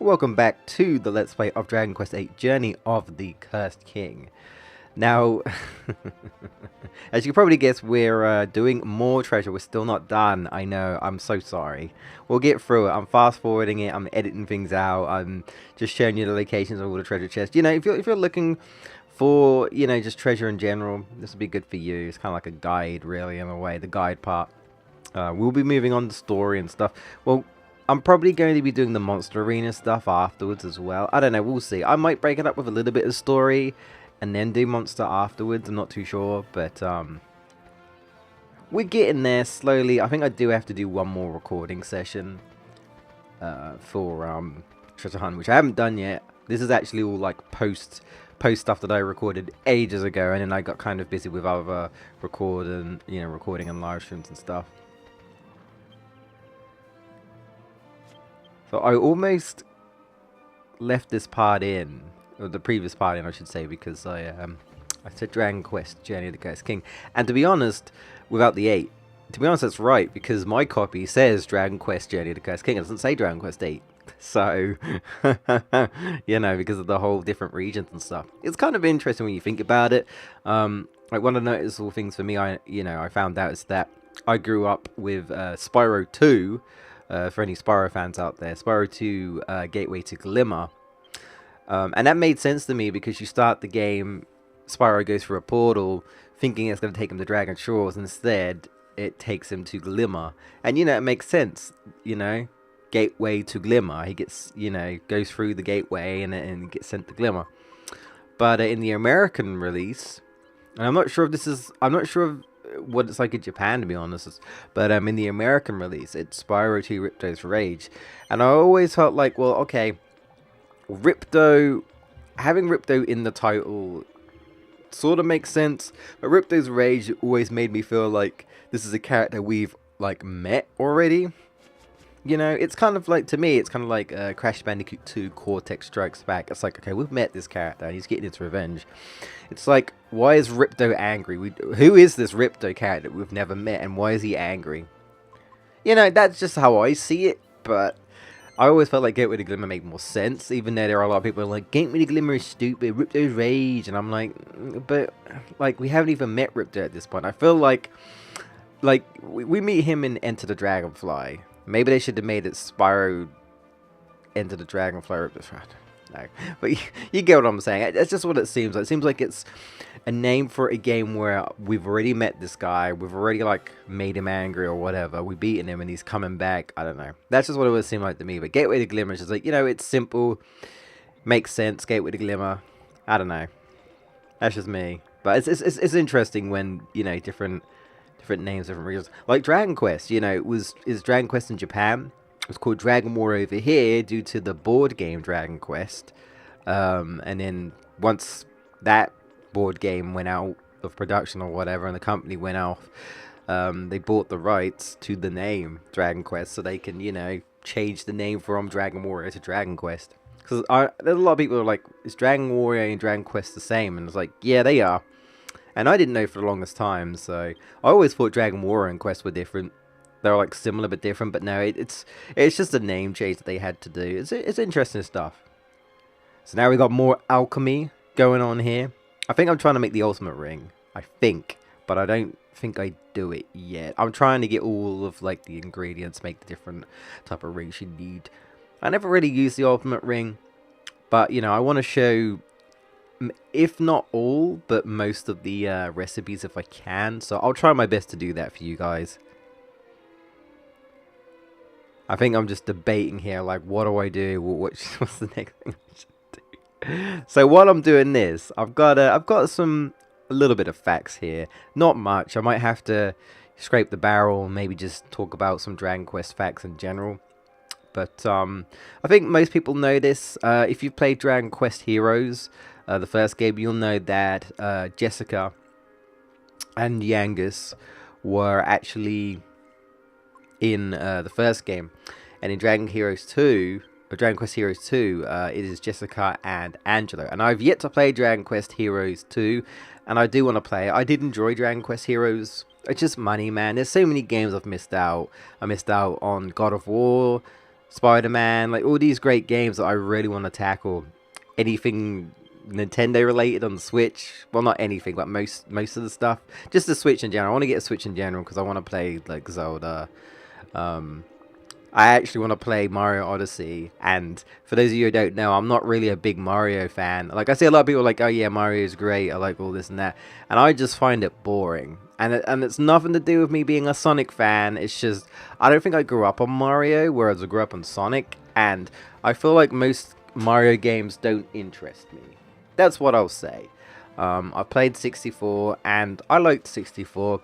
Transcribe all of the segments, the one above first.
Welcome back to the Let's Play of Dragon Quest VIII Journey of the Cursed King. Now, as you can probably guess, we're doing more treasure. We're still not done. I know, I'm so sorry. We'll get through it. I'm fast forwarding it. I'm editing things out. I'm just showing you the locations of all the treasure chests. You know, if you're looking for, you know, just treasure in general, this will be good for you. It's kind of like a guide, really, in a way, the guide part. We'll be moving on to story and stuff. Well, I'm probably going to be doing the monster arena stuff afterwards as well. I don't know, we'll see. I might break it up with a little bit of story and then do monster afterwards. I'm not too sure, but we're getting there slowly. I think I do have to do one more recording session for Treasure Hunt, which I haven't done yet. This is actually all like post stuff that I recorded ages ago, and then I got kind of busy with other recording and live streams and stuff. So I almost left this part in, or the previous part in, I should say, because I said Dragon Quest Journey of the Cursed King, and to be honest, without the 8, to be honest, that's right, because my copy says Dragon Quest Journey of the Cursed King. It doesn't say Dragon Quest 8. So, you know, because of the whole different regions and stuff. It's kind of interesting when you think about it. Like one of the noticeable things for me, I found out is that I grew up with Spyro 2. For any Spyro fans out there, Spyro 2 Gateway to Glimmer. And that made sense to me because you start the game, Spyro goes through a portal thinking it's going to take him to Dragon Shores. Instead, it takes him to Glimmer. And, you know, it makes sense, you know, Gateway to Glimmer. He gets, you know, goes through the gateway and gets sent to Glimmer. But in the American release, and I'm not sure what it's like in Japan, to be honest, but in the American release, it's Spyro 2 Ripto's Rage, and I always felt like, well, okay, having Ripto in the title sort of makes sense, but Ripto's Rage always made me feel like this is a character we've like met already. You know, it's kind of like, to me, it's kind of like Crash Bandicoot 2 Cortex Strikes Back. It's like, okay, we've met this character, and he's getting his revenge. It's like, why is Ripto angry? Who is this Ripto character we've never met, and why is he angry? You know, that's just how I see it, but I always felt like Gateway to Glimmer made more sense, even though there are a lot of people who are like, Gateway to Glimmer is stupid, Ripto's Rage, and I'm like, but, like, we haven't even met Ripto at this point. I feel like we meet him in Enter the Dragonfly. Maybe they should have made it Spyro Enter the Dragonfly. No, but you get what I'm saying. That's just what it seems like. It seems like it's a name for a game where we've already met this guy. We've already like made him angry or whatever. We've beaten him and he's coming back. I don't know. That's just what it would seem like to me. But Gateway to Glimmer is just like, you know, it's simple, makes sense. Gateway to Glimmer. I don't know. That's just me. But it's interesting when, you know, different names, different regions. Like Dragon Quest, you know, is Dragon Quest in Japan. It was called Dragon War over here due to the board game Dragon Quest. And then once that board game went out of production or whatever, and the company went off, they bought the rights to the name Dragon Quest, so they can, you know, change the name from Dragon Warrior to Dragon Quest. Because there's a lot of people who are like, is Dragon Warrior and Dragon Quest the same? And it's like, yeah, they are. And I didn't know for the longest time, so I always thought Dragon Warrior and Quest were different. They were like similar but different, but no, it's just a name change that they had to do. It's interesting stuff. So now we got more alchemy going on here. I think I'm trying to make the ultimate ring. I think, but I don't think I do it yet. I'm trying to get all of like the ingredients, make the different type of rings you need. I never really used the ultimate ring, but you know, I want to show, if not all, but most of the recipes if I can. So I'll try my best to do that for you guys. I think I'm just debating here, like, what do I do? What's the next thing I should do? So while I'm doing this, I've got a little bit of facts here. Not much. I might have to scrape the barrel and maybe just talk about some Dragon Quest facts in general. But I think most people know this. If you've played Dragon Quest Heroes, the first game, you'll know that Jessica and Yangus were actually in the first game, and in Dragon Quest Heroes 2, it is Jessica and Angelo. And I've yet to play Dragon Quest Heroes 2, and I do want to play it. I did enjoy Dragon Quest Heroes. It's just money, man. There's so many games I've missed out. I missed out on God of War, Spider-Man, like all these great games that I really want to tackle. Anything Nintendo related on the Switch. Well, not anything, but most of the stuff. Just the Switch in general. I want to get a Switch in general because I want to play like Zelda. Um, I actually want to play Mario Odyssey. And for those of you who don't know, I'm not really a big Mario fan. Like I see a lot of people like, oh yeah, Mario is great. I like all this and that. And I just find it boring. And it's nothing to do with me being a Sonic fan. It's just, I don't think I grew up on Mario, whereas I grew up on Sonic. And I feel like most Mario games don't interest me. That's what I'll say. I've played 64, and I liked 64.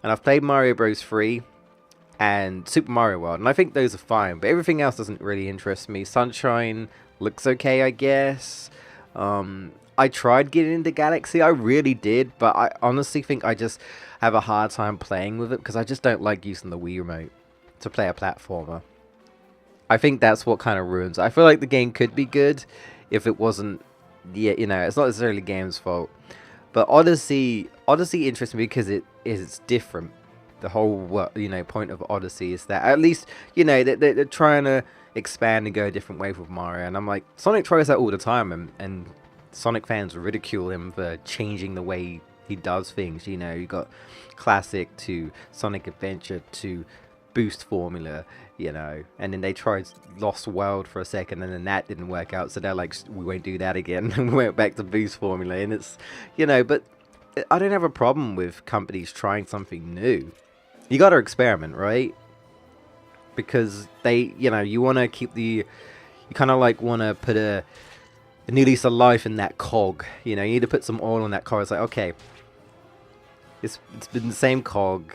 And I've played Mario Bros. 3 and Super Mario World, and I think those are fine. But everything else doesn't really interest me. Sunshine looks okay, I guess. I tried getting into Galaxy, I really did, but I honestly think I just have a hard time playing with it because I just don't like using the Wii remote to play a platformer. I think that's what kind of ruins it. I feel like the game could be good if it wasn't, yeah, you know, it's not necessarily the game's fault. But Odyssey interests me because it's different. The whole, you know, point of Odyssey is that at least, you know, they're trying to expand and go a different way with Mario. And I'm like, Sonic tries that all the time, and Sonic fans ridicule him for changing the way he does things. You know, you got Classic to Sonic Adventure to Boost Formula, you know, and then they tried Lost World for a second, and then that didn't work out, so they're like, we won't do that again, and we went back to Boost Formula. And it's, you know, but I don't have a problem with companies trying something new. You got to experiment, right? Because they, you know, you want to keep you kind of like want to put a new lease of life in that cog. You know, you need to put some oil in that cog. It's like, okay, it's been the same cog,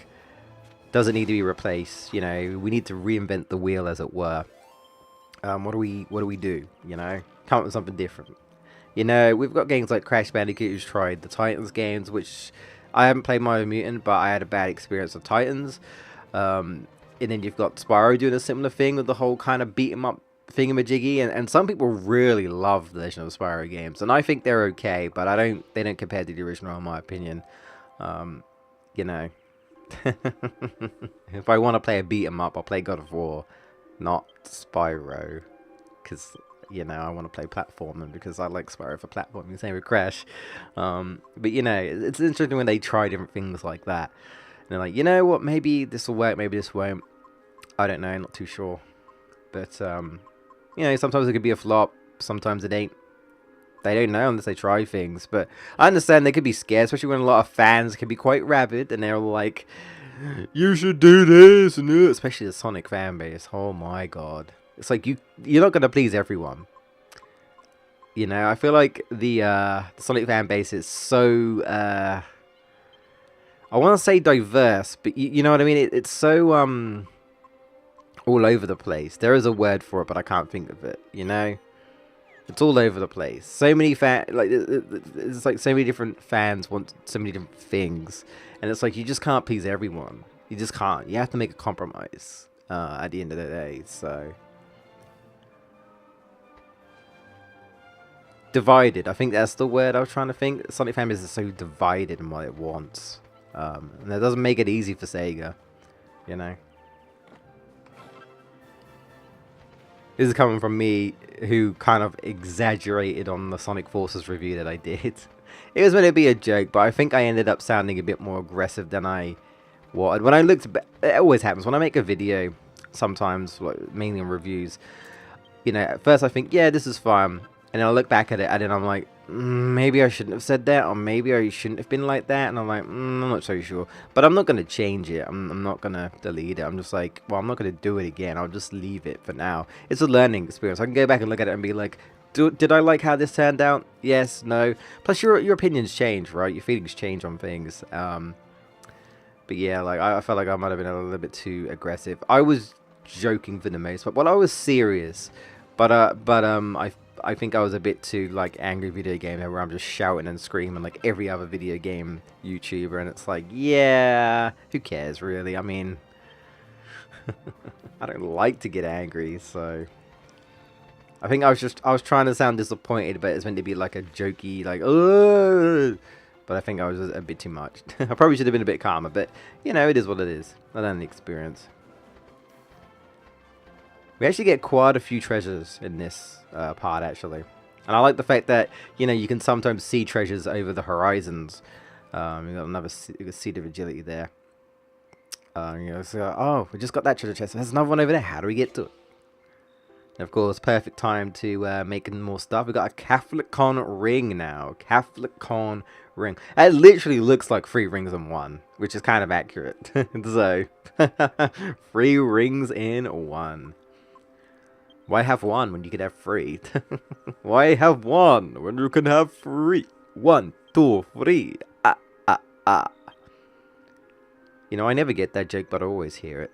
doesn't need to be replaced. You know, we need to reinvent the wheel, as it were. What do we do? You know, come up with something different. You know, we've got games like Crash Bandicoot, who's tried the Titans games, which I haven't played Mario Mutant, but I had a bad experience with Titans. And then you've got Spyro doing a similar thing with the whole kind of beat 'em up thingamajiggy, and some people really love the Legend of Spyro games, and I think they're okay, but they don't compare to the original, in my opinion. You know, if I want to play a beat 'em up, I'll play God of War, not Spyro, because, you know, I want to play platforming because I like Spyro for platforming. Same with Crash. But, you know, it's interesting when they try different things like that. And they're like, you know what, maybe this will work, maybe this won't. I don't know, not too sure. But, you know, sometimes it could be a flop, sometimes it ain't. They don't know unless they try things. But I understand they could be scared, especially when a lot of fans can be quite rabid, and they're like, you should do this, and especially the Sonic fan base. Oh my god. It's like, you're not going to please everyone. You know, I feel like the Sonic fan base is so, I want to say diverse, but you know what I mean? It's so, all over the place. There is a word for it, but I can't think of it, you know? It's all over the place. So many it's like so many different fans want so many different things. And it's like, you just can't please everyone. You just can't. You have to make a compromise, at the end of the day, so... Divided. I think that's the word I was trying to think. Sonic fan base is so divided in what it wants. And that doesn't make it easy for Sega, you know? This is coming from me, who kind of exaggerated on the Sonic Forces review that I did. It was meant to be a joke, but I think I ended up sounding a bit more aggressive than I wanted. When I looked back, it always happens. When I make a video, sometimes, like, mainly on reviews, you know, at first I think, yeah, this is fine. And then I look back at it, and then I'm like, maybe I shouldn't have said that, or maybe I shouldn't have been like that. And I'm like, I'm not so sure. But I'm not going to change it. I'm not going to delete it. I'm just like, well, I'm not going to do it again. I'll just leave it for now. It's a learning experience. I can go back and look at it and be like, did I like how this turned out? Yes, no. Plus, your opinions change, right? Your feelings change on things. But yeah, like, I felt like I might have been a little bit too aggressive. I was joking for the most part. Well, I was serious. But I think I was a bit too, like, angry video gamer, where I'm just shouting and screaming like every other video game YouTuber, and it's like, yeah, who cares, really? I mean, I don't like to get angry, so... I think I was trying to sound disappointed, but it's meant to be like a jokey, like, ugh! But I think I was a bit too much. I probably should have been a bit calmer, but, you know, it is what it is. I learned the experience. We actually get quite a few treasures in this part, actually. And I like the fact that, you know, you can sometimes see treasures over the horizons. You got another seed of agility there. You know, so, oh, we just got that treasure chest. There's another one over there. How do we get to it? And of course, perfect time to make more stuff. We got a Catholic con ring now. Catholic con ring. It literally looks like 3 rings in one, which is kind of accurate. So, 3 rings in one. Why have one when you could have 3? Why have one when you can have 3? 1, 2, 3. You know, I never get that joke, but I always hear it.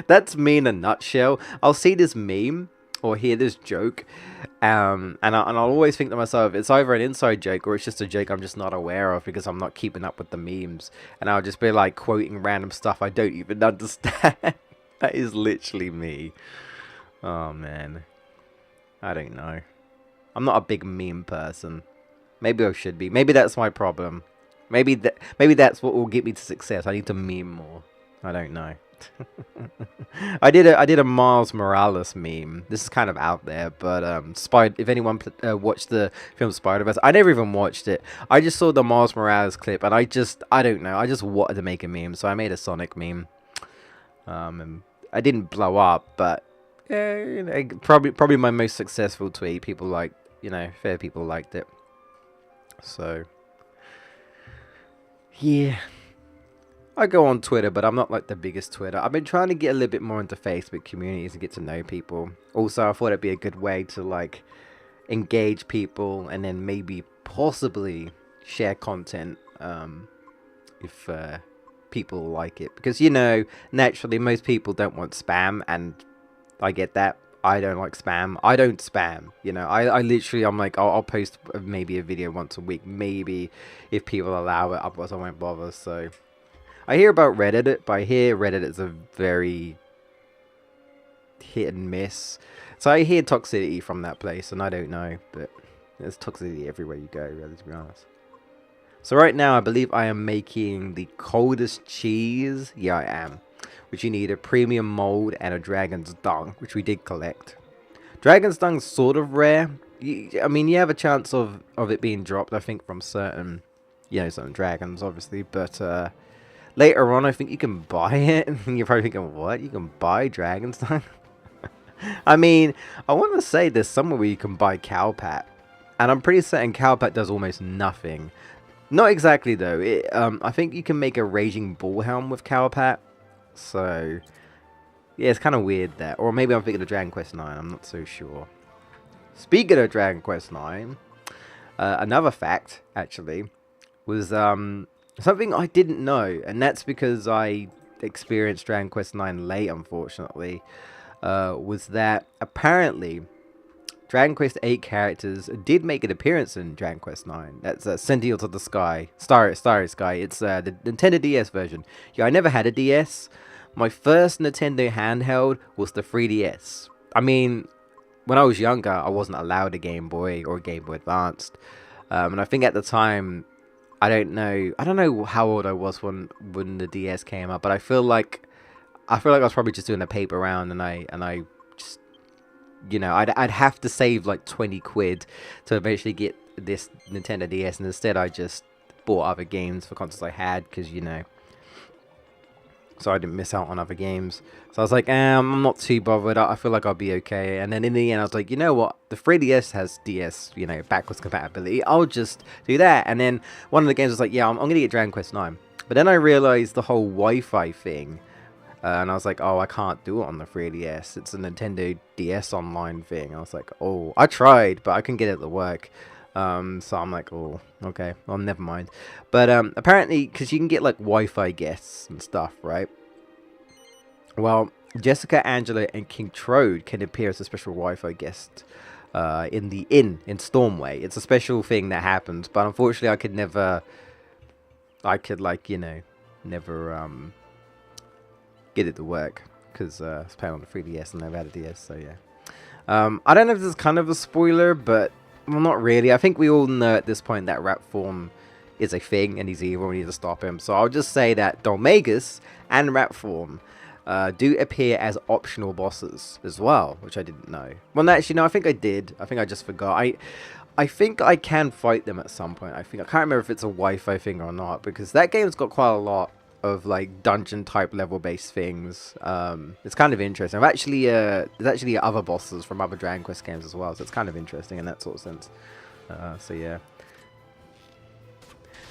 That's me in a nutshell. I'll see this meme or hear this joke, and I'll always think to myself, it's either an inside joke or it's just a joke I'm just not aware of because I'm not keeping up with the memes. And I'll just be like quoting random stuff I don't even understand. That is literally me. Oh, man. I don't know. I'm not a big meme person. Maybe I should be. Maybe that's my problem. Maybe that's what will get me to success. I need to meme more. I don't know. I did a Miles Morales meme. This is kind of out there, but if anyone watched the film Spider-Verse, I never even watched it. I just saw the Miles Morales clip, and I don't know. I just wanted to make a meme, so I made a Sonic meme. And I didn't blow up, but you know, probably my most successful tweet. People liked, you know, fair people liked it. So. Yeah, I go on Twitter, but I'm not like the biggest Twitter. I've been trying to get a little bit more into Facebook communities and get to know people. Also, I thought it'd be a good way to like engage people and then maybe possibly share content if people like it. Because, you know, naturally most people don't want spam, and I get that. I don't like spam. I don't spam. You know, I literally, I'm like, I'll post maybe a video once a week. Maybe if people allow it. Otherwise, I won't bother. So, I hear about Reddit, but I hear Reddit is a very hit and miss. So, I hear toxicity from that place, and I don't know. But there's toxicity everywhere you go, really, to be honest. So, right now, I believe I am making the coldest cheese. Yeah, I am. Which you need a premium mold and a dragon's dung, which we did collect. Dragon's dung's sort of rare. I mean, you have a chance of it being dropped, I think, from certain, you know, certain dragons, obviously. But later on, I think you can buy it. And you're probably thinking, what? You can buy dragon's dung? I mean, I want to say there's somewhere where you can buy Cowpat. And I'm pretty certain Cowpat does almost nothing. Not exactly, though. I think you can make a Raging Bull Helm with Cowpat. So, yeah, it's kind of weird that. Or maybe I'm thinking of Dragon Quest IX. I'm not so sure. Speaking of Dragon Quest IX, another fact, actually, was something I didn't know. And that's because I experienced Dragon Quest IX late, unfortunately. Was that apparently Dragon Quest VIII characters did make an appearance in Dragon Quest IX. That's Sentinels of the Sky. Starry Sky. It's the Nintendo DS version. Yeah, I never had a DS. My first Nintendo handheld was the 3DS. I mean, when I was younger, I wasn't allowed a Game Boy or a Game Boy Advanced. And I think at the time, I don't know how old I was when the DS came up, but I feel like I was probably just doing a paper round, and I just, you know, I'd have to save like 20 quid to eventually get this Nintendo DS, and instead I just bought other games for consoles I had, because, you know, so I didn't miss out on other games. So I was like, I'm not too bothered. I feel like I'll be okay. And then in the end, I was like, you know what? The 3DS has DS, you know, backwards compatibility. I'll just do that. And then one of the games was like, yeah, I'm going to get Dragon Quest IX. But then I realized the whole Wi-Fi thing. And I was like, oh, I can't do it on the 3DS. It's a Nintendo DS Online thing. I was like, oh, I tried, but I couldn't get it to work. So I'm like, oh, okay, well, never mind. But apparently, because you can get like Wi-Fi guests and stuff, right? Well, Jessica, Angela, and King Trode can appear as a special Wi-Fi guest in the inn in Stormway. It's a special thing that happens, but unfortunately, I could like, you know, never get it to work, because I was playing on the 3DS and never had a DS, so yeah. I don't know if this is kind of a spoiler, but well, not really. I think we all know at this point that Rat Form is a thing and he's evil and we need to stop him. So I'll just say that Dolmagus and Rat Form do appear as optional bosses as well, which I didn't know. Well, no, actually, no, I think I did. I think I just forgot. I think I can fight them at some point. I can't remember if it's a Wi-Fi thing or not, because that game's got quite a lot of like dungeon type level based things. It's kind of interesting. There's actually other bosses from other Dragon Quest games as well, so it's kind of interesting in that sort of sense. So yeah.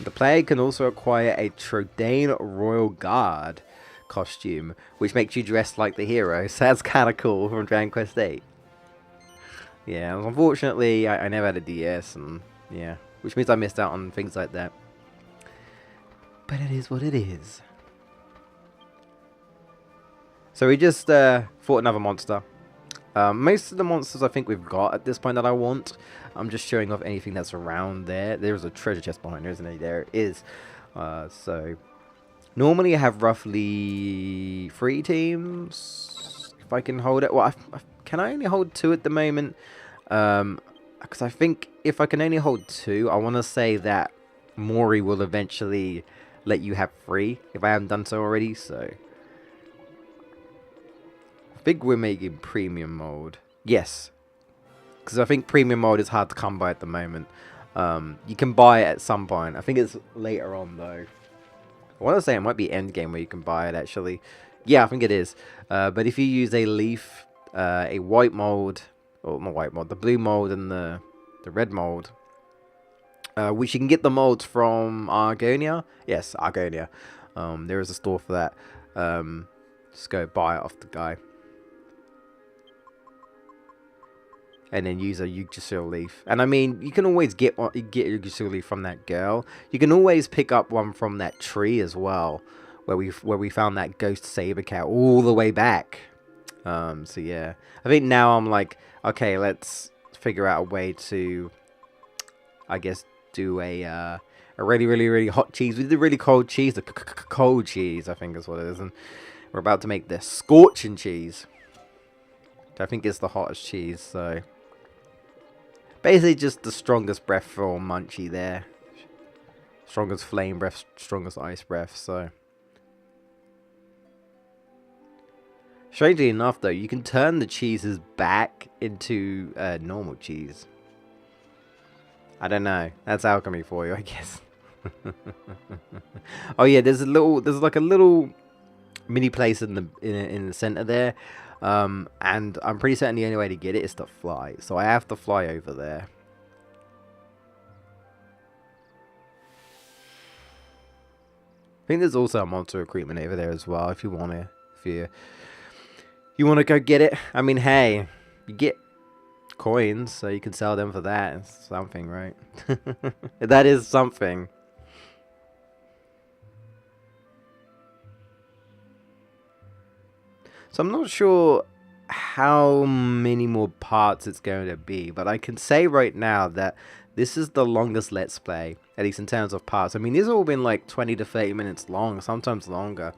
The player can also acquire a Trodain Royal Guard costume, which makes you dress like the hero. So that's kind of cool from Dragon Quest VIII. Yeah, unfortunately, I never had a DS, and yeah, which means I missed out on things like that. But it is what it is. So we just fought another monster. Most of the monsters I think we've got at this point that I want. I'm just showing off anything that's around there. There's a treasure chest behind there, isn't it? There it is. So normally I have roughly 3 teams. If I can hold it. Well, can I only hold 2 at the moment? Because I think if I can only hold 2, I want to say that Mori will eventually let you have 3 if I haven't done so already. So I think we're making premium mode. Yes, because I think premium mode is hard to come by at the moment. You can buy it at some point. I think it's later on though. I want to say it might be end game where you can buy it actually. Yeah, I think it is. But if you use a leaf, a white mold, or not white mold, the blue mold and the red mold, which you can get the molds from Argonia. Yes, Argonia. There is a store for that. Just go buy it off the guy. And then use a Yggdrasil leaf. And I mean, you can always get a Yggdrasil leaf from that girl. You can always pick up one from that tree as well, where we found that ghost saber cat all the way back. So yeah, I think now I'm like, okay, let's figure out a way to, I guess, do a really hot cheese. We did the really cold cheese, the cold cheese, I think is what it is, and we're about to make the scorching cheese. I think it's the hottest cheese, so basically just the strongest breath for Munchie there. Strongest flame breath, strongest ice breath, so. Strangely enough though, you can turn the cheeses back into normal cheese. I don't know. That's alchemy for you, I guess. Oh yeah, there's like a little mini place in the center there. And I'm pretty certain the only way to get it is to fly. So I have to fly over there. I think there's also a monster recruitment over there as well if you want to. If you want to go get it. I mean, hey, you get coins, so you can sell them for that. It's something, right? That is something. So I'm not sure how many more parts it's going to be, but I can say right now that this is the longest Let's Play, at least in terms of parts. I mean, these have all been like 20 to 30 minutes long, sometimes longer.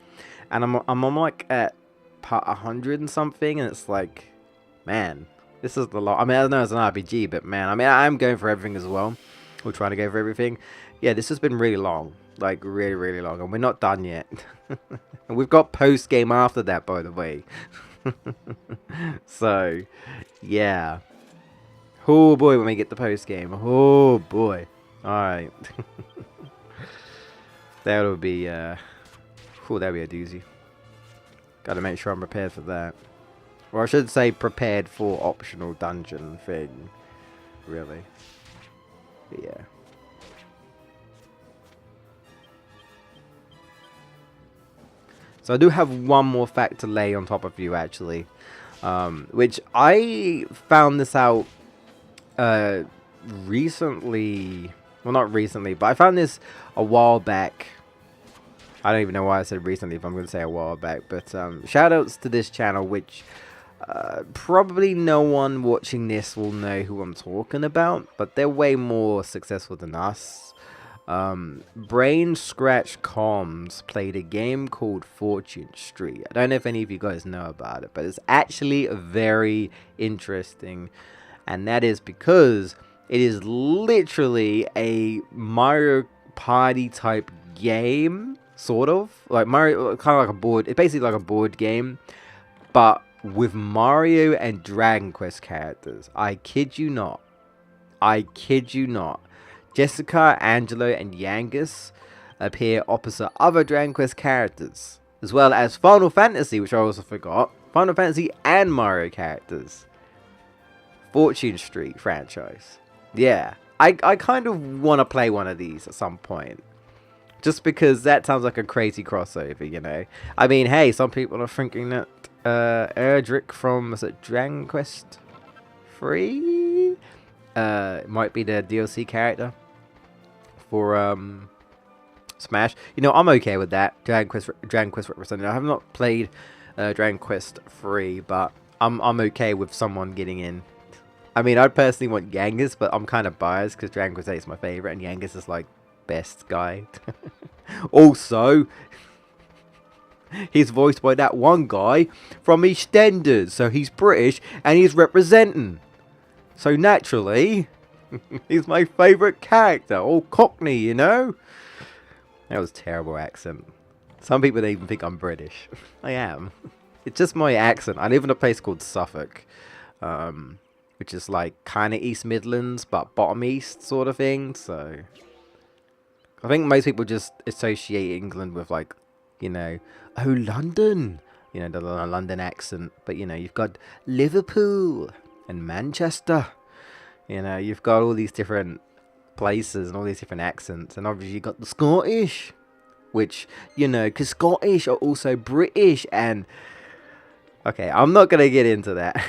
And I'm like at part 100 and something, and it's like, man, this is the long. I mean, I know it's an RPG, but man, I mean, I'm going for everything as well. We're trying to go for everything. Yeah, this has been really long. Like, really long. And we're not done yet. And we've got post-game after that, by the way. So, yeah. Oh, boy, when we get the post-game. Oh, boy. Alright. That'll be, that'll be a doozy. Gotta make sure I'm prepared for that. Or I should say prepared for optional dungeon thing. Really. But yeah. So I do have one more fact to lay on top of you, actually, which I found this out recently. Well, not recently, but I found this a while back. I don't even know why I said recently if I'm going to say a while back, but shout outs to this channel, which probably no one watching this will know who I'm talking about, but they're way more successful than us. Brain Scratch Comms played a game called Fortune Street. I don't know if any of you guys know about it, but it's actually very interesting, and that is because it is literally a Mario Party type game sort of. Like Mario, kind of like a board. It's basically like a board game, but with Mario and Dragon Quest characters. I kid you not. I kid you not. Jessica, Angelo, and Yangus appear opposite other Dragon Quest characters, as well as Final Fantasy, which I also forgot. Final Fantasy and Mario characters. Fortune Street franchise. Yeah, I kind of want to play one of these at some point. Just because that sounds like a crazy crossover, you know. I mean, hey, some people are thinking that Erdrick from, was it Dragon Quest 3? Might be the DLC character for Smash. You know, I'm okay with that. Dragon Quest representative. I have not played Dragon Quest 3, but I'm okay with someone getting in. I mean, I personally want Yangus, but I'm kind of biased because Dragon Quest 8 is my favorite, and Yangus is like best guy. Also, he's voiced by that one guy from EastEnders, so he's British and he's representing. So naturally, he's my favourite character. All Cockney, you know? That was a terrible accent. Some people don't even think I'm British. I am. It's just my accent. I live in a place called Suffolk, which is like kind of East Midlands, but bottom east sort of thing. So I think most people just associate England with, like, you know, oh, London. You know, the London accent. But, you know, you've got Liverpool and Manchester. You know, you've got all these different places and all these different accents. And obviously you've got the Scottish, which, you know, because Scottish are also British. And, okay, I'm not going to get into that.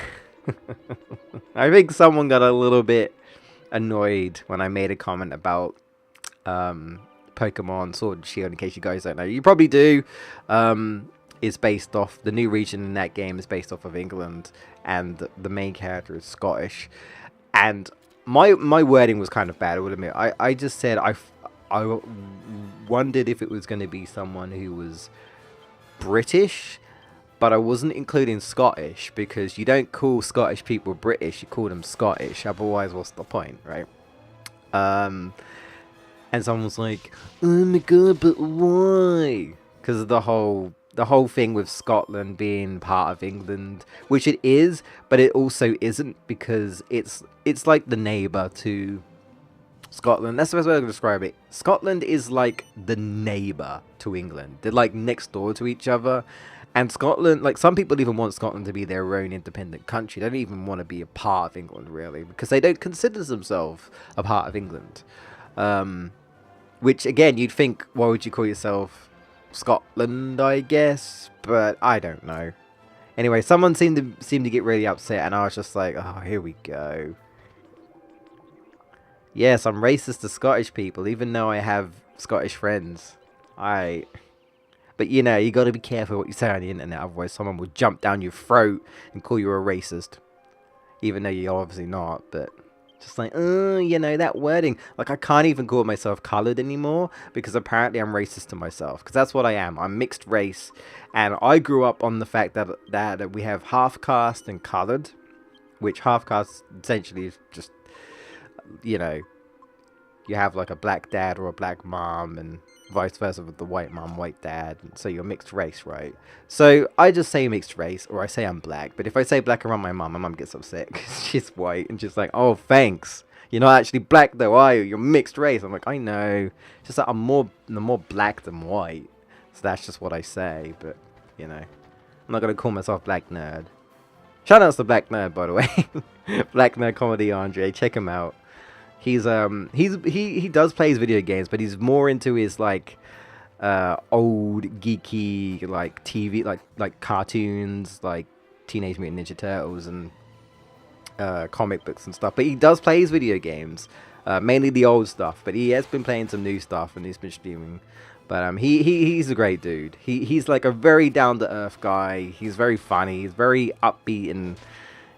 I think someone got a little bit annoyed when I made a comment about Pokemon Sword and Shield. In case you guys don't know, you probably do. Is based off, the new region in that game is based off of England, and the main character is Scottish. And my wording was kind of bad, I would admit. I just said I wondered if it was going to be someone who was British, but I wasn't including Scottish, because you don't call Scottish people British, you call them Scottish. Otherwise, what's the point, right? And someone was like, oh my god, but why? Because of the whole thing with Scotland being part of England, which it is, but it also isn't, because it's like the neighbour to Scotland. That's the best way to describe it. Scotland is like the neighbour to England. They're like next door to each other. And Scotland, like, some people even want Scotland to be their own independent country. They don't even want to be a part of England, really, because they don't consider themselves a part of England. Which, again, you'd think, why would you call yourself Scotland, I guess? But I don't know. Anyway, someone seemed to get really upset, and I was just like, oh, here we go. Yes, I'm racist to Scottish people, even though I have Scottish friends. But, you know, you got to be careful what you say on the internet, otherwise someone will jump down your throat and call you a racist. Even though you're obviously not, but just like, you know, that wording. Like, I can't even call myself coloured anymore, because apparently I'm racist to myself. Because that's what I am. I'm mixed race, and I grew up on the fact that we have half caste and coloured, which half caste essentially is just, you know, you have like a black dad or a black mom, and vice versa with the white mom, white dad, and so you're mixed race, right? So I just say mixed race, or I say I'm black. But if I say black around my mom gets upset because she's white, and she's like, oh, thanks, you're not actually black though, are you? You're mixed race. I'm like, I know, just that I'm more black than white, so that's just what I say. But, you know, I'm not gonna call myself Black Nerd. Shout outs to Black Nerd, by the way. Black Nerd Comedy Andre, check him out. He does play his video games, but he's more into his like old geeky like TV like cartoons, like Teenage Mutant Ninja Turtles and comic books and stuff. But he does play his video games, mainly the old stuff. But he has been playing some new stuff, and he's been streaming. But he's a great dude. He's like a very down to earth guy. He's very funny. He's very upbeat and,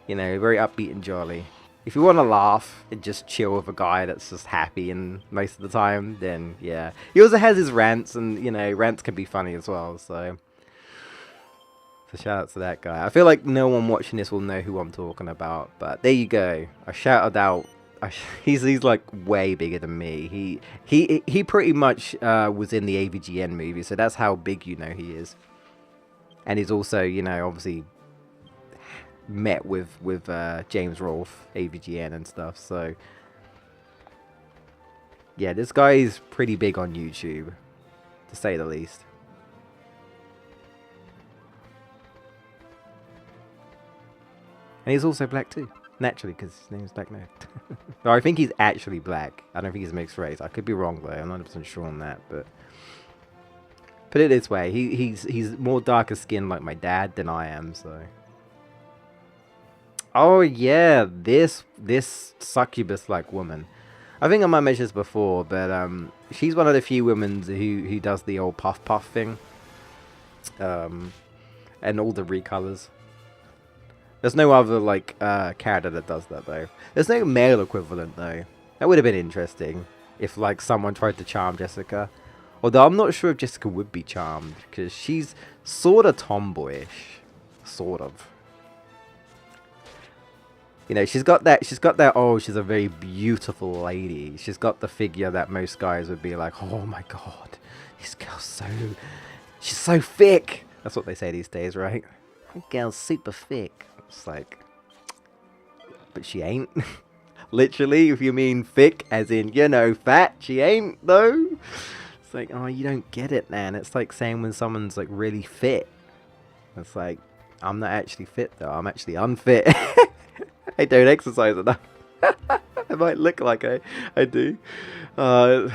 you know, very upbeat and jolly. If you want to laugh and just chill with a guy that's just happy and most of the time, then yeah. He also has his rants, and, you know, rants can be funny as well, so shout out to that guy. I feel like no one watching this will know who I'm talking about, but there you go. I shouted out he's like way bigger than me. He pretty much was in the AVGN movie, so that's how big he is. And he's also, obviously met with James Rolfe, AVGN and stuff. So yeah, this guy is pretty big on YouTube, to say the least. And he's also black too, naturally, because his name's Black Knight. No, I think he's actually black. I don't think he's mixed race. I could be wrong though. I'm not 100% sure on that, but put it this way: he's more darker skinned like my dad than I am. So. Oh yeah, this succubus like woman. I think I might mention this before, but she's one of the few women who does the old puff thing, and all the recolors. There's no other like character that does that though. There's no male equivalent though. That would have been interesting if like someone tried to charm Jessica. Although I'm not sure if Jessica would be charmed because she's sort of tomboyish, sort of. She's got that, oh, she's a very beautiful lady. She's got the figure that most guys would be like, oh my god, this girl's she's so thick. That's what they say these days, right? That girl's super thick. It's like, but she ain't. Literally, if you mean thick, as in, fat, she ain't, though. It's like, oh, you don't get it, man. It's like saying when someone's like really fit. It's like, I'm not actually fit, though. I'm actually unfit. I don't exercise enough. I might look like I do. The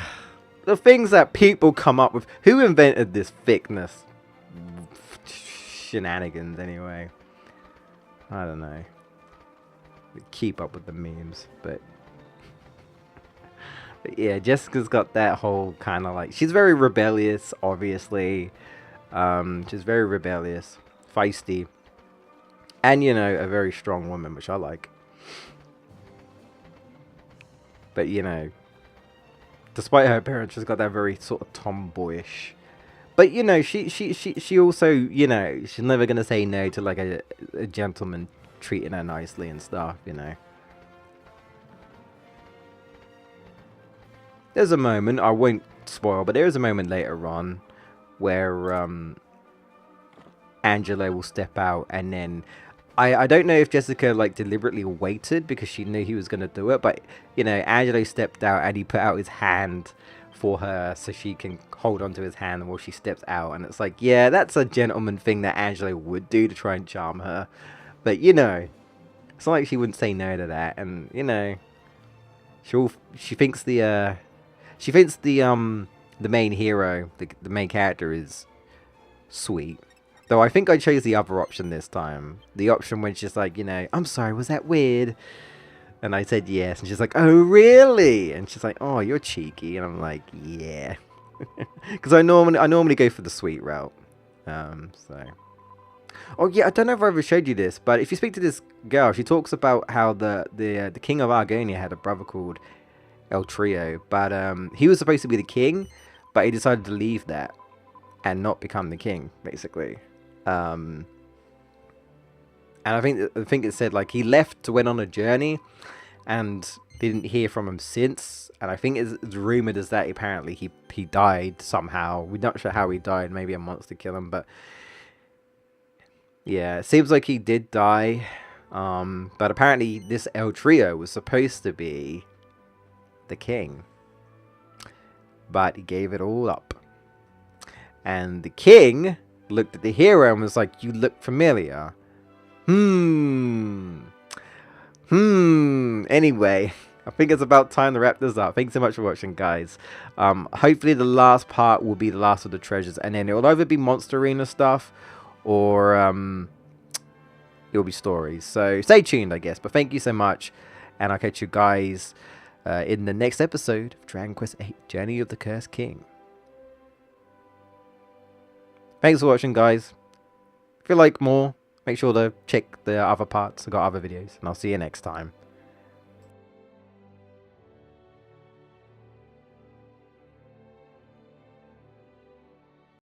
things that people come up with. Who invented this thickness shenanigans anyway? I don't know. Keep up with the memes, but yeah, Jessica's got that whole kind of like, she's very rebellious, obviously. She's very rebellious, feisty. And, a very strong woman, which I like. But, despite her appearance, she's got that very sort of tomboyish. But, she also, she's never going to say no to, like, a gentleman treating her nicely and stuff, There's a moment, I won't spoil, but there is a moment later on where, Angela will step out and then... I don't know if Jessica like deliberately waited because she knew he was going to do it, but Angelo stepped out and he put out his hand for her so she can hold onto his hand while she steps out, and it's like, yeah, that's a gentleman thing that Angelo would do to try and charm her, but it's not like she wouldn't say no to that, and she thinks the main hero, the main character is sweet. Though I think I chose the other option this time. The option when she's like, I'm sorry, was that weird? And I said yes. And she's like, oh, really? And she's like, oh, you're cheeky. And I'm like, yeah. Because I normally go for the sweet route. So. Oh, yeah, I don't know if I ever showed you this. But if you speak to this girl, she talks about how the king of Argonia had a brother called El Trio. But he was supposed to be the king. But he decided to leave that. And not become the king, basically. And I think it said like he left to went on a journey and didn't hear from him since. And I think it's rumored as that apparently he died somehow. We're not sure how he died. Maybe a monster killed him, but yeah, it seems like he did die. But apparently this El Trio was supposed to be the king, but he gave it all up. And the king looked at the hero and was like, you look familiar. Anyway, I think it's about time to wrap this up. Thanks so much for watching, guys. Hopefully the last part will be the last of the treasures. And then it will either be Monster Arena stuff or it'll be stories. So stay tuned, I guess. But thank you so much. And I'll catch you guys in the next episode of Dragon Quest VIII, Journey of the Cursed King. Thanks for watching, guys. If you like more, make sure to check the other parts. I've got other videos, and I'll see you next time.